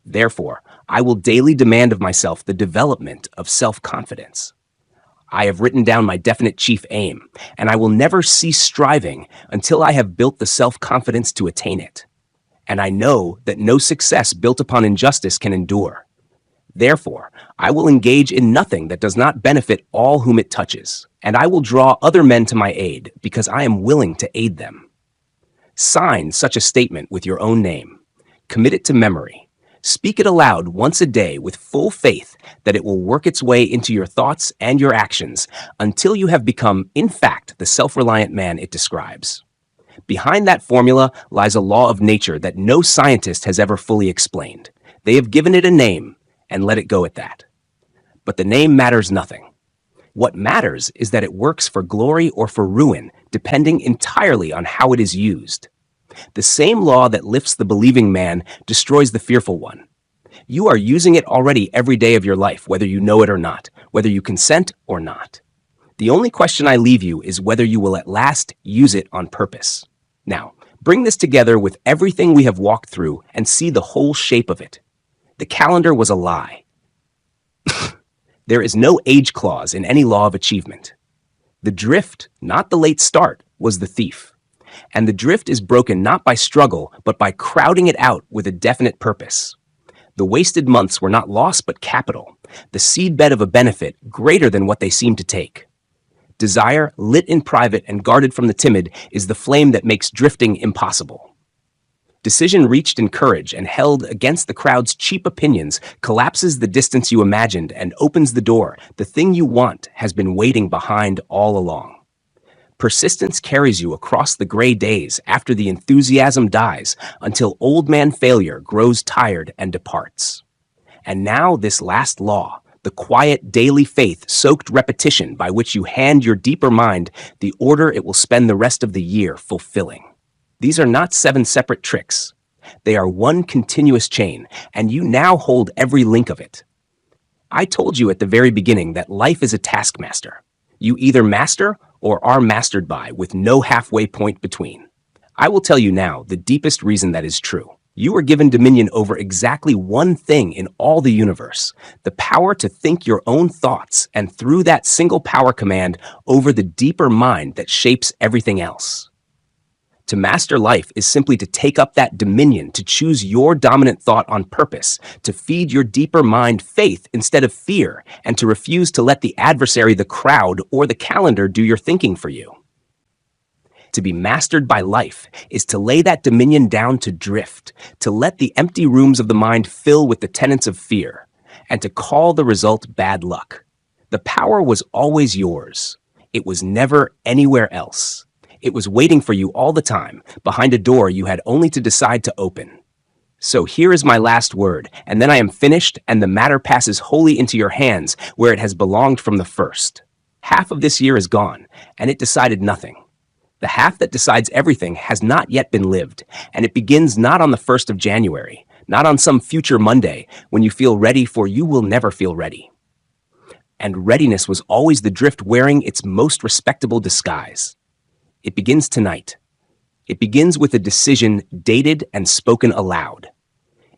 Therefore, I will daily demand of myself the development of self-confidence. I have written down my definite chief aim, and I will never cease striving until I have built the self-confidence to attain it. And I know that no success built upon injustice can endure. Therefore, I will engage in nothing that does not benefit all whom it touches, and I will draw other men to my aid because I am willing to aid them. Sign such a statement with your own name. Commit it to memory. Speak it aloud once a day with full faith that it will work its way into your thoughts and your actions until you have become, in fact, the self-reliant man it describes. Behind that formula lies a law of nature that no scientist has ever fully explained. They have given it a name and let it go at that. But the name matters nothing. What matters is that it works for glory or for ruin, depending entirely on how it is used. The same law that lifts the believing man destroys the fearful one. You are using it already every day of your life, whether you know it or not, whether you consent or not. The only question I leave you is whether you will at last use it on purpose. Now, bring this together with everything we have walked through and see the whole shape of it. The calendar was a lie. There is no age clause in any law of achievement. The drift, not the late start, was the thief. And the drift is broken not by struggle, but by crowding it out with a definite purpose. The wasted months were not loss, but capital, the seedbed of a benefit greater than what they seem to take. Desire, lit in private and guarded from the timid, is the flame that makes drifting impossible. Decision reached in courage and held against the crowd's cheap opinions collapses the distance you imagined and opens the door. The thing you want has been waiting behind all along. Persistence carries you across the gray days after the enthusiasm dies until old man failure grows tired and departs. And now this last law, the quiet daily faith-soaked repetition by which you hand your deeper mind the order it will spend the rest of the year fulfilling. These are not 7 separate tricks. They are one continuous chain, and you now hold every link of it. I told you at the very beginning that life is a taskmaster. You either master or are mastered by, with no halfway point between. I will tell you now the deepest reason that is true. You are given dominion over exactly one thing in all the universe, the power to think your own thoughts, and through that single power command over the deeper mind that shapes everything else. To master life is simply to take up that dominion, to choose your dominant thought on purpose, to feed your deeper mind faith instead of fear, and to refuse to let the adversary, the crowd, or the calendar do your thinking for you. To be mastered by life is to lay that dominion down to drift, to let the empty rooms of the mind fill with the tenets of fear, and to call the result bad luck. The power was always yours. It was never anywhere else. It was waiting for you all the time, behind a door you had only to decide to open. So here is my last word, and then I am finished, and the matter passes wholly into your hands, where it has belonged from the first. Half of this year is gone, and it decided nothing. The half that decides everything has not yet been lived, and it begins not on the 1st of January, not on some future Monday, when you feel ready, for you will never feel ready. And readiness was always the drift wearing its most respectable disguise. It begins tonight. It begins with a decision dated and spoken aloud.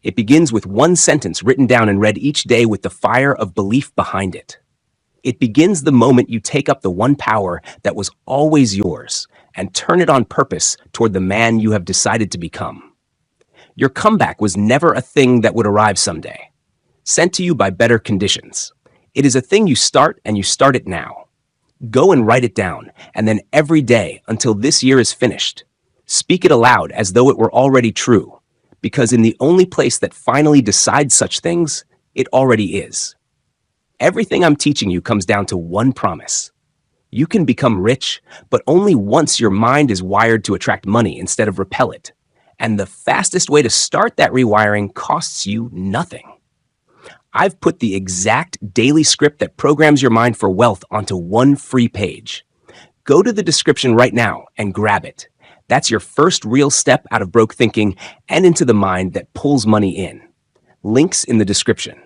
It begins with one sentence written down and read each day with the fire of belief behind it. It begins the moment you take up the one power that was always yours and turn it on purpose toward the man you have decided to become. Your comeback was never a thing that would arrive someday, sent to you by better conditions. It is a thing you start, and you start it now. Go and write it down, and then every day until this year is finished, speak it aloud as though it were already true, because in the only place that finally decides such things, it already is. Everything I'm teaching you comes down to one promise. You can become rich, but only once your mind is wired to attract money instead of repel it. And the fastest way to start that rewiring costs you nothing. I've put the exact daily script that programs your mind for wealth onto one free page. Go to the description right now and grab it. That's your first real step out of broke thinking and into the mind that pulls money in. Links in the description.